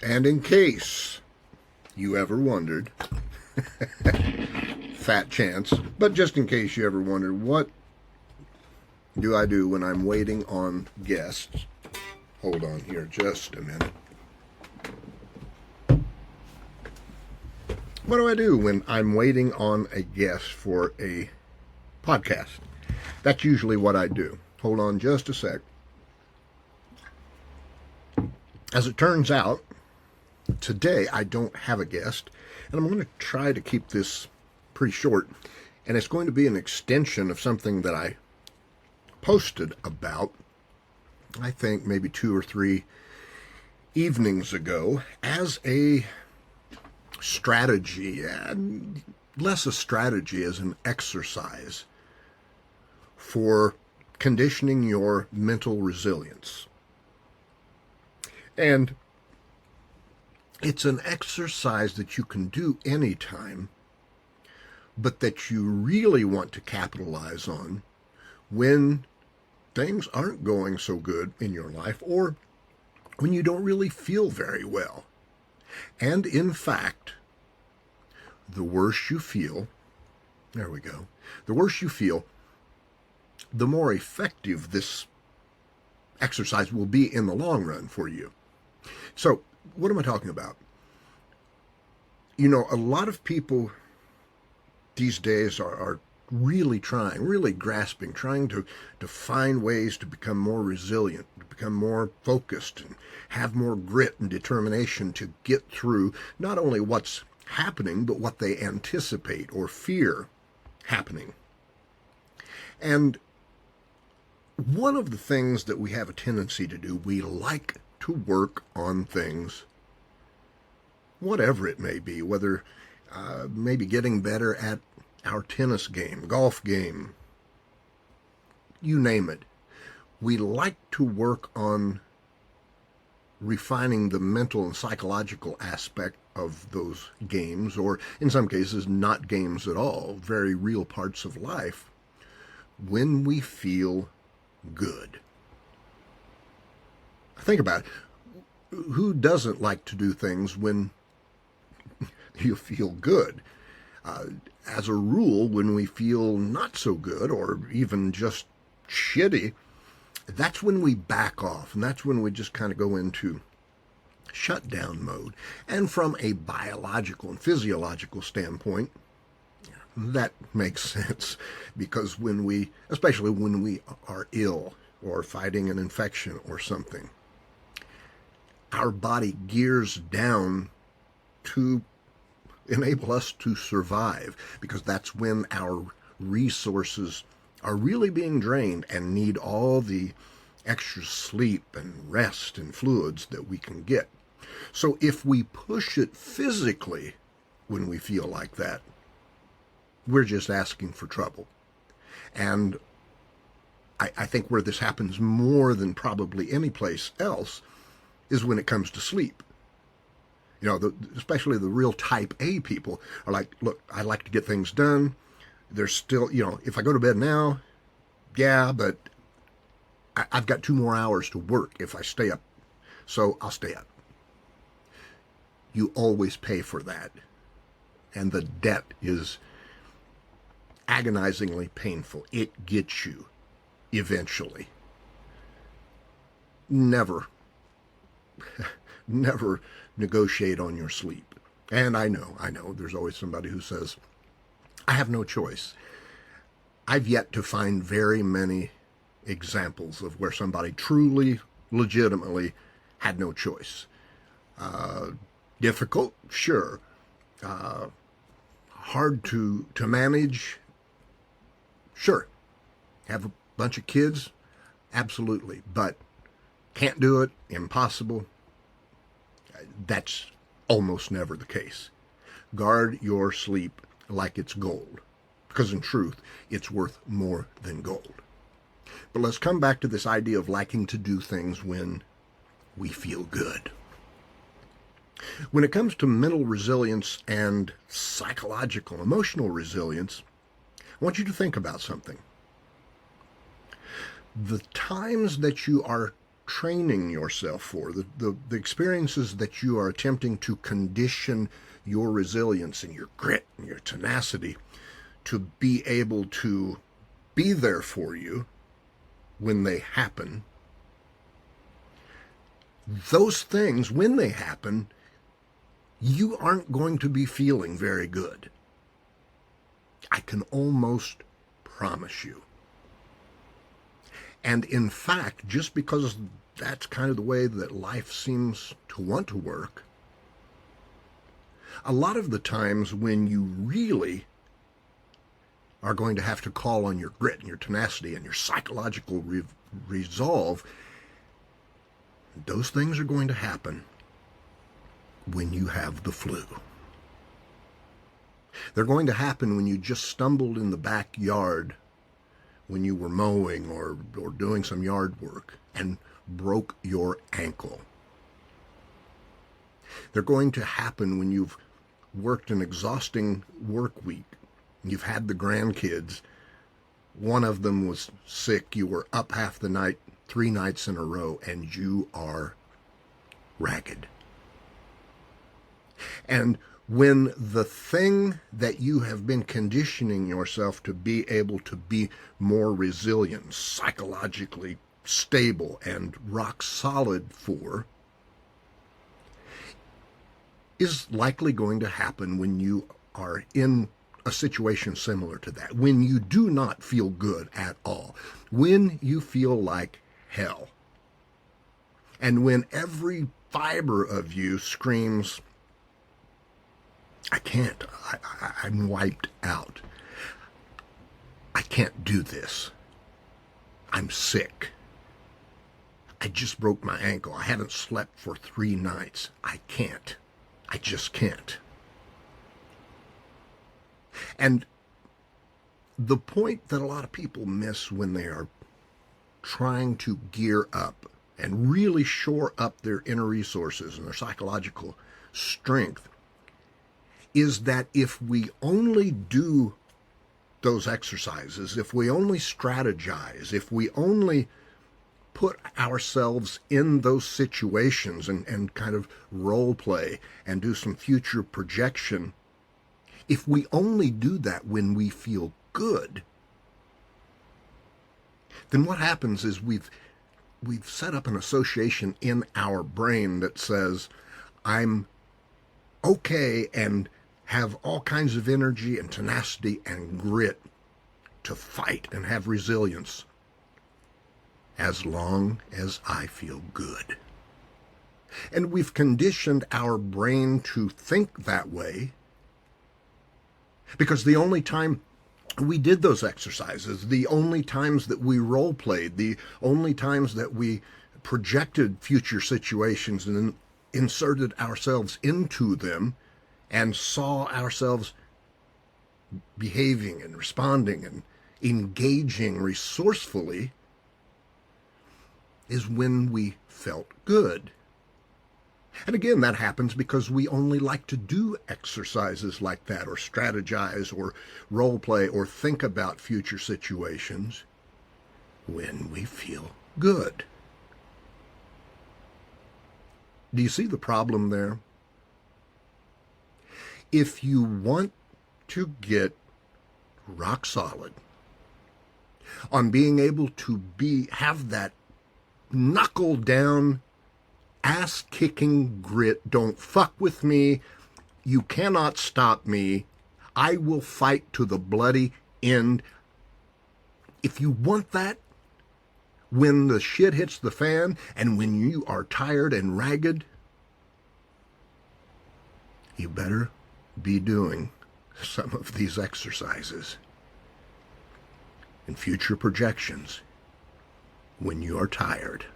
And in case you ever wondered, fat chance, but just in case you ever wondered, what do I do when I'm waiting on guests? Hold on here just a minute. What do I do when I'm waiting on a guest for a podcast? That's usually what I do. Hold on just a sec. As it turns out, today I don't have a guest, and I'm going to try to keep this pretty short, and it's going to be an extension of something that I posted about, I think maybe 2 or 3 evenings ago, as a strategy, and less a strategy as an exercise for conditioning your mental resilience. And it's an exercise that you can do anytime, but that you really want to capitalize on when things aren't going so good in your life, or when you don't really feel very well. And in fact, the worse you feel, there we go, the worse you feel, the more effective this exercise will be in the long run for you. So, what am I talking about? You know, a lot of people these days are really trying, really grasping, trying to find ways to become more resilient, to become more focused, and have more grit and determination to get through not only what's happening, but what they anticipate or fear happening. And one of the things that we have a tendency to do, we like to work on things, whatever it may be, whether maybe getting better at our tennis game, golf game, you name it. We like to work on refining the mental and psychological aspect of those games, or in some cases not games at all, very real parts of life, when we feel good. Think about it. Who doesn't like to do things when you feel good? As a rule, when we feel not so good, or even just shitty, that's when we back off, and that's when we just kind of go into shutdown mode. And from a biological and physiological standpoint, that makes sense, because when we, especially when we are ill or fighting an infection or something, our body gears down to enable us to survive, because that's when our resources are really being drained and need all the extra sleep and rest and fluids that we can get. So if we push it physically when we feel like that, we're just asking for trouble. And I think where this happens more than probably any place else is when it comes to sleep. You know, especially the real type A people are like, look, I like to get things done. There's still, you know, if I go to bed now, yeah, but I've got 2 more hours to work if I stay up. So I'll stay up. You always pay for that. And the debt is agonizingly painful. It gets you eventually. Never negotiate on your sleep. And I know, there's always somebody who says, I have no choice. I've yet to find very many examples of where somebody truly, legitimately had no choice. Difficult? Sure. hard to manage? Sure. Have a bunch of kids? Absolutely. But can't do it? Impossible? That's almost never the case. Guard your sleep like it's gold, because in truth, it's worth more than gold. But let's come back to this idea of liking to do things when we feel good. When it comes to mental resilience and psychological, emotional resilience, I want you to think about something. The times that you are training yourself for, the experiences that you are attempting to condition your resilience and your grit and your tenacity to be able to be there for you when they happen, those things, when they happen, you aren't going to be feeling very good. I can almost promise you. And in fact, just because that's kind of the way that life seems to want to work, a lot of the times when you really are going to have to call on your grit and your tenacity and your psychological resolve, those things are going to happen when you have the flu. They're going to happen when you just stumbled in the backyard when you were mowing or doing some yard work and broke your ankle. They're going to happen when you've worked an exhausting work week. You've had the grandkids. One of them was sick. You were up half the night, 3 nights in a row, and you are ragged. And when the thing that you have been conditioning yourself to be able to be more resilient, psychologically stable, and rock solid for, is likely going to happen when you are in a situation similar to that, when you do not feel good at all, when you feel like hell, and when every fiber of you screams, I can't. I'm wiped out. I can't do this. I'm sick. I just broke my ankle. I haven't slept for 3 nights. I can't. I just can't. And the point that a lot of people miss when they are trying to gear up and really shore up their inner resources and their psychological strength is that if we only do those exercises, if we only strategize, if we only put ourselves in those situations and kind of role play and do some future projection, if we only do that when we feel good, then what happens is we've set up an association in our brain that says, I'm okay and have all kinds of energy and tenacity and grit to fight and have resilience as long as I feel good. And we've conditioned our brain to think that way because the only time we did those exercises, the only times that we role played, the only times that we projected future situations and inserted ourselves into them and saw ourselves behaving and responding and engaging resourcefully is when we felt good. And again, that happens because we only like to do exercises like that or strategize or role play or think about future situations when we feel good. Do you see the problem there? If you want to get rock solid on being able to have that knuckle down, ass kicking grit, don't fuck with me, you cannot stop me, I will fight to the bloody end. If you want that, when the shit hits the fan and when you are tired and ragged, you better be doing some of these exercises and future projections when you are tired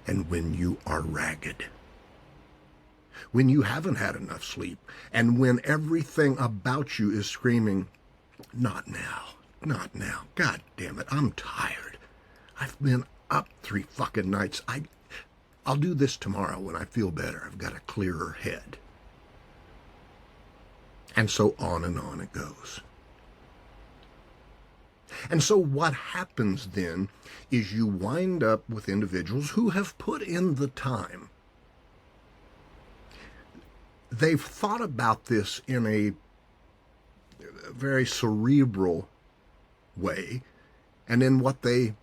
and when you are ragged, when you haven't had enough sleep, and when everything about you is screaming, not now, not now, God damn it, I'm tired. I've been up 3 fucking nights. I'll do this tomorrow when I feel better. I've got a clearer head. And so on and on it goes. And so what happens then is you wind up with individuals who have put in the time. They've thought about this in a very cerebral way, and in what they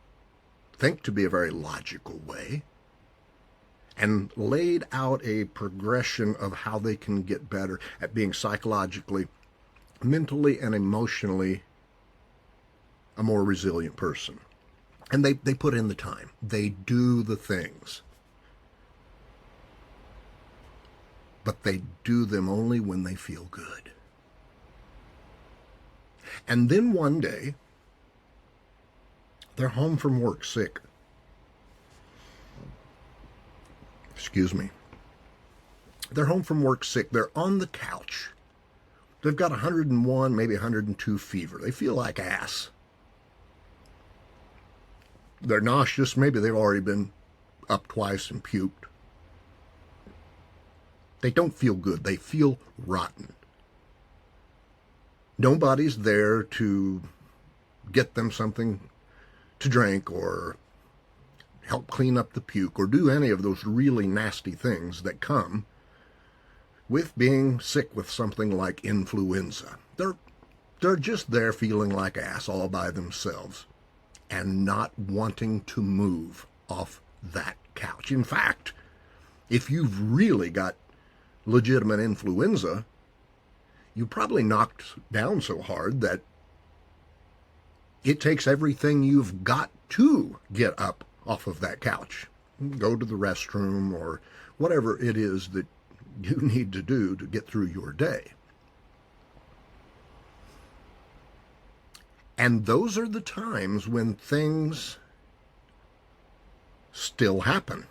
think to be a very logical way, and laid out a progression of how they can get better at being psychologically, mentally, and emotionally a more resilient person. And they put in the time. They do the things. But they do them only when they feel good. And then one day, they're home from work sick. Excuse me. They're home from work sick. They're on the couch. They've got 101, maybe 102 fever. They feel like ass. They're nauseous. Maybe they've already been up twice and puked. They don't feel good. They feel rotten. Nobody's there to get them something to drink or help clean up the puke or do any of those really nasty things that come with being sick with something like influenza. They're just there feeling like ass all by themselves and not wanting to move off that couch. In fact, if you've really got legitimate influenza, you probably knocked down so hard that it takes everything you've got to get up off of that couch. Go to the restroom or whatever it is that you need to do to get through your day. And those are the times when things still happen.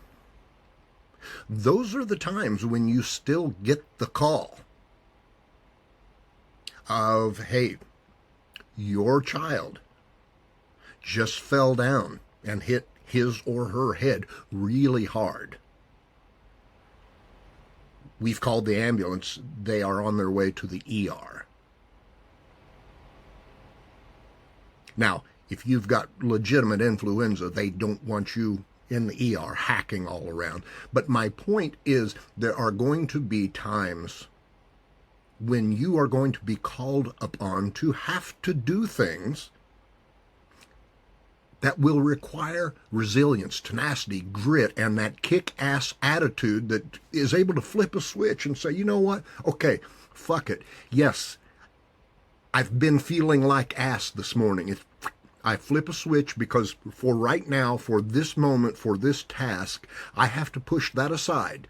Those are the times when you still get the call of, hey, your child just fell down and hit his or her head really hard. We've called the ambulance. They are on their way to the ER. Now, if you've got legitimate influenza, they don't want you in the ER hacking all around. But my point is, there are going to be times when you are going to be called upon to have to do things that will require resilience, tenacity, grit, and that kick-ass attitude that is able to flip a switch and say, you know what? Okay, fuck it. Yes, I've been feeling like ass this morning. I flip a switch because for right now, for this moment, for this task, I have to push that aside.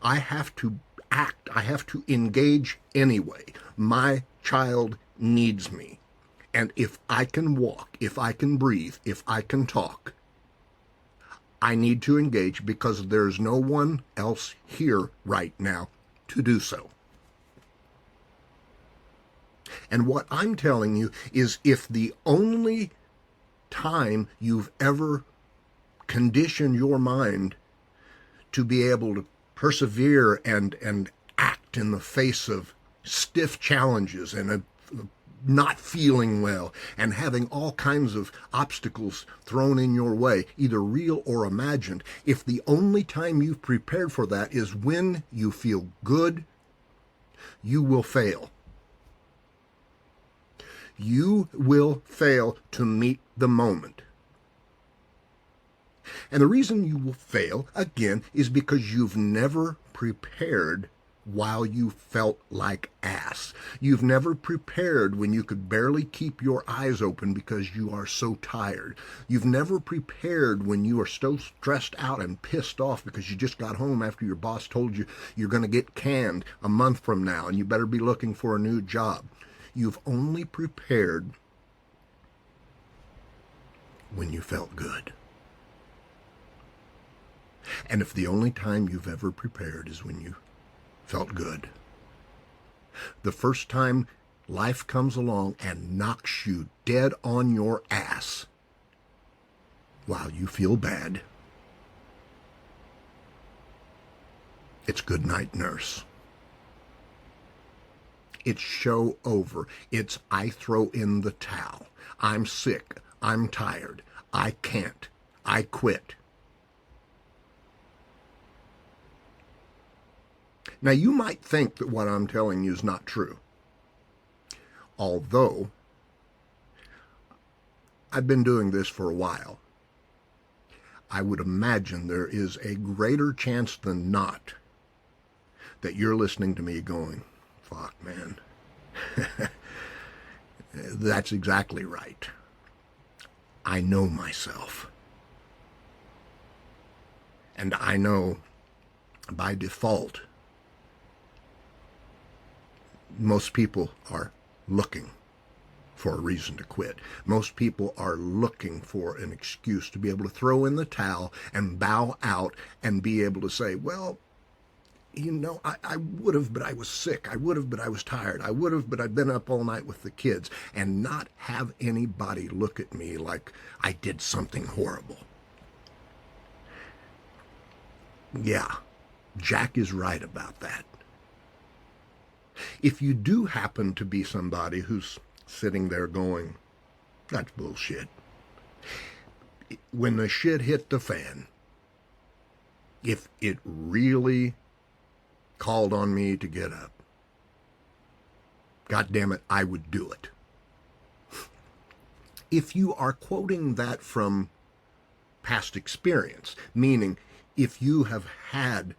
I have to act. I have to engage anyway. My child needs me. And if I can walk, if I can breathe, if I can talk, I need to engage because there's no one else here right now to do so. And what I'm telling you is, if the only time you've ever conditioned your mind to be able to persevere and act in the face of stiff challenges and not feeling well and having all kinds of obstacles thrown in your way, either real or imagined, if the only time you've prepared for that is when you feel good, you will fail. You will fail to meet the moment. And the reason you will fail, again, is because you've never prepared while you felt like ass. You've never prepared when you could barely keep your eyes open because you are so tired. You've never prepared when you are so stressed out and pissed off because you just got home after your boss told you you're going to get canned a month from now and you better be looking for a new job. You've only prepared when you felt good. And if the only time you've ever prepared is when you felt good, the first time life comes along and knocks you dead on your ass while you feel bad, it's good night, nurse. It's show over. It's I throw in the towel. I'm sick. I'm tired. I can't. I quit. Now, you might think that what I'm telling you is not true, although I've been doing this for a while. I would imagine there is a greater chance than not that you're listening to me going, fuck, man. That's exactly right. I know myself. And I know by default, most people are looking for a reason to quit. Most people are looking for an excuse to be able to throw in the towel and bow out and be able to say, well, you know, I would have, but I was sick. I would have, but I was tired. I would have, but I'd been up all night with the kids, and not have anybody look at me like I did something horrible. Yeah, Jack is right about that. If you do happen to be somebody who's sitting there going, that's bullshit, when the shit hit the fan, if it really called on me to get up, God damn it, I would do it. If you are quoting that from past experience, meaning if you have had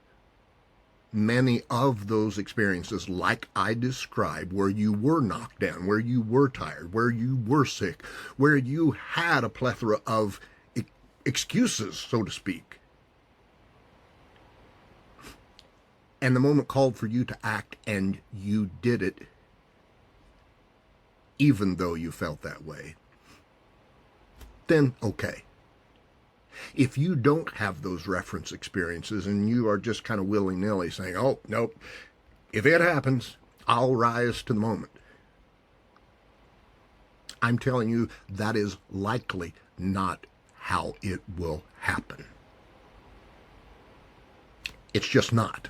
many of those experiences like I described, where you were knocked down, where you were tired, where you were sick, where you had a plethora of excuses, so to speak, and the moment called for you to act and you did it, even though you felt that way, then okay. If you don't have those reference experiences and you are just kind of willy-nilly saying, oh, nope, if it happens, I'll rise to the moment, I'm telling you that is likely not how it will happen. It's just not.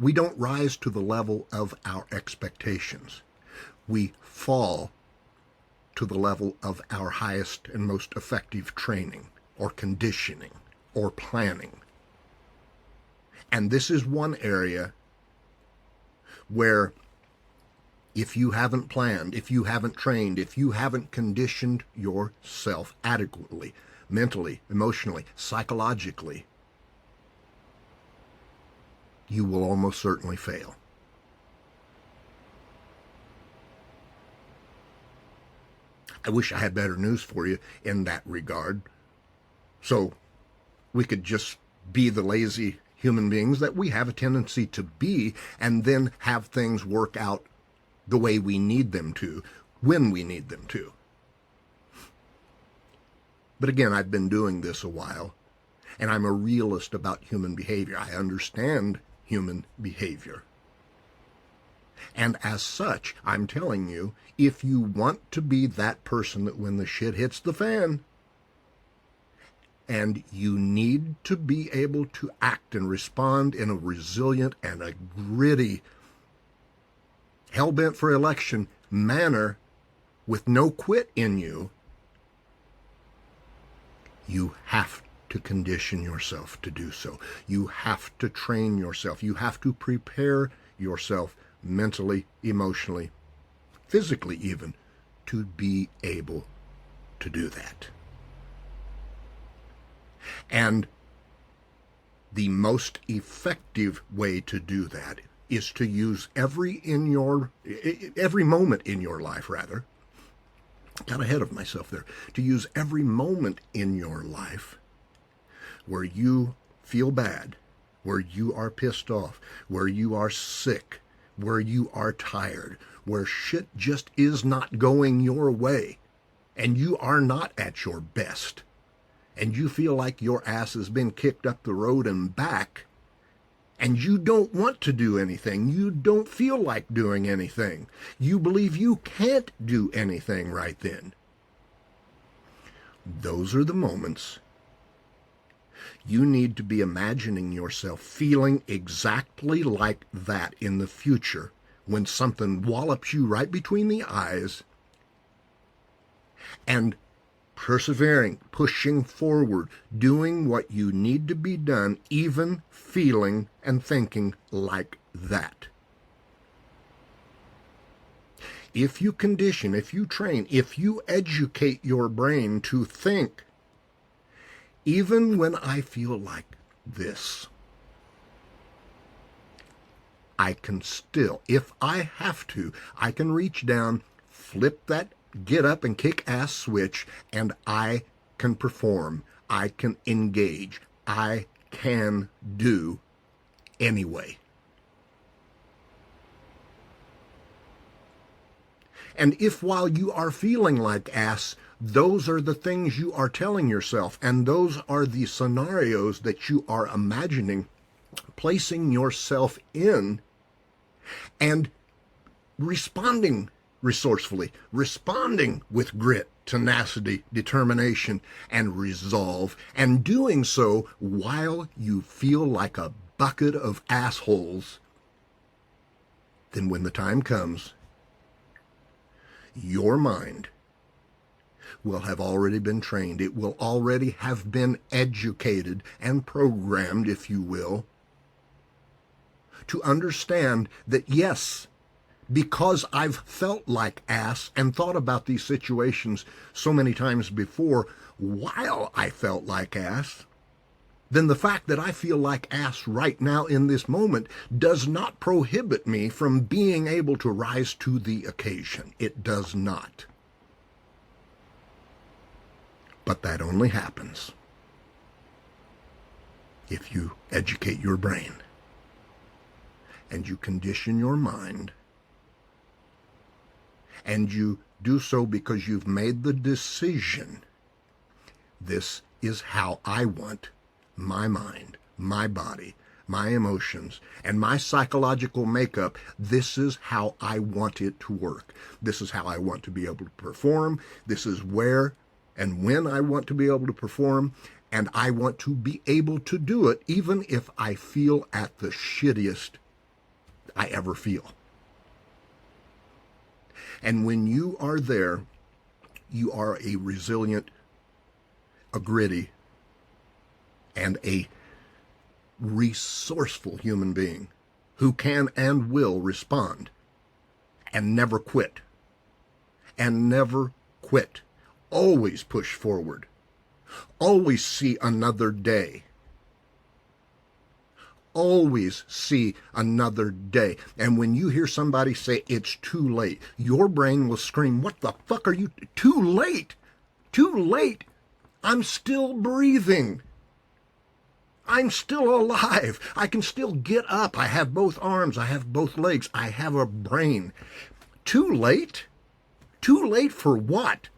We don't rise to the level of our expectations. We fall to the level of our highest and most effective training or conditioning or planning. And this is one area where if you haven't planned, if you haven't trained, if you haven't conditioned yourself adequately, mentally, emotionally, psychologically, you will almost certainly fail. I wish I had better news for you in that regard, so we could just be the lazy human beings that we have a tendency to be, and then have things work out the way we need them to, when we need them to. But again, I've been doing this a while, and I'm a realist about human behavior. I understand human behavior. And as such, I'm telling you, if you want to be that person that when the shit hits the fan, and you need to be able to act and respond in a resilient and a gritty, hell-bent for election manner with no quit in you, you have to condition yourself to do so. You have to train yourself. You have to prepare yourself mentally, emotionally, physically even, to be able to do that. And The most effective way to do that is to use every moment in your life, rather. Got ahead of myself there. To use every moment in your life where you feel bad, where you are pissed off, where you are sick, where you are tired, where shit just is not going your way, and you are not at your best, and you feel like your ass has been kicked up the road and back, and you don't want to do anything. You don't feel like doing anything. You believe you can't do anything right then. Those are the moments you need to be imagining yourself feeling exactly like that in the future when something wallops you right between the eyes, and persevering, pushing forward, doing what you need to be done, even feeling and thinking like that. If you condition, if you train, if you educate your brain to think, even when I feel like this, I can still, if I have to, I can reach down, flip that get up and kick ass switch, and I can perform. I can engage. I can do anyway. And if while you are feeling like ass, those are the things you are telling yourself, and those are the scenarios that you are imagining, placing yourself in, and responding resourcefully, responding with grit, tenacity, determination, and resolve, and doing so while you feel like a bucket of assholes, then when the time comes, your mind will have already been trained. It will already have been educated and programmed, if you will, to understand that, yes, because I've felt like ass and thought about these situations so many times before while I felt like ass, then the fact that I feel like ass right now in this moment does not prohibit me from being able to rise to the occasion. It does not. But that only happens if you educate your brain and you condition your mind, and you do so because you've made the decision, this is how I want my mind, my body, my emotions, and my psychological makeup. This is how I want it to work. This is how I want to be able to perform. This is where and when I want to be able to perform, and I want to be able to do it even if I feel at the shittiest I ever feel. And when you are there, you are a resilient, a gritty, and a resourceful human being who can and will respond and never quit. And never quit. Always push forward. Always see another day. Always see another day. And when you hear somebody say it's too late, your brain will scream, what the fuck are you? Too late. Too late. I'm still breathing. I'm still alive. I can still get up. I have both arms. I have both legs. I have a brain. Too late? Too late for what?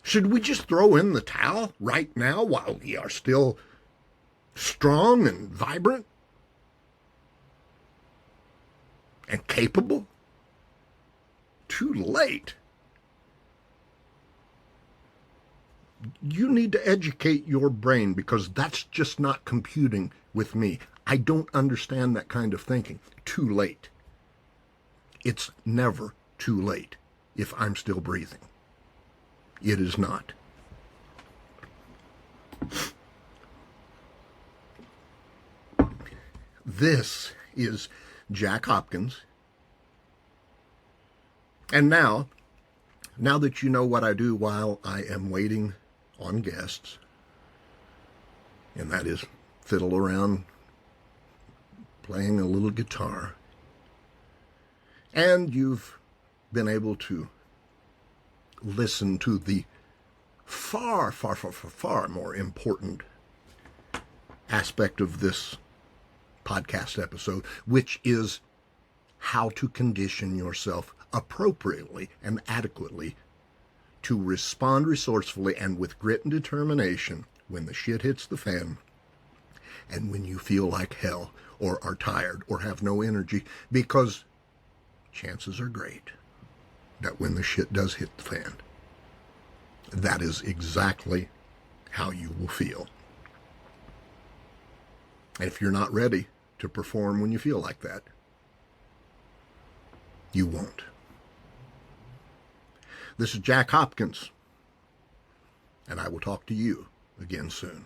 Should we just throw in the towel right now while we are still strong and vibrant and capable? Too late. You need to educate your brain, because that's just not computing with me. I don't understand that kind of thinking. Too late. It's never too late if I'm still breathing. It is not. This is Jack Hopkins. And now that you know what I do while I am waiting on guests, and that is fiddle around playing a little guitar, and you've been able to listen to the far, far, far, far, far more important aspect of this podcast episode, which is how to condition yourself appropriately and adequately to respond resourcefully and with grit and determination when the shit hits the fan and when you feel like hell or are tired or have no energy, because chances are great that when the shit does hit the fan, that is exactly how you will feel. If you're not ready to perform when you feel like that, you won't. This is Jack Hopkins, and I will talk to you again soon.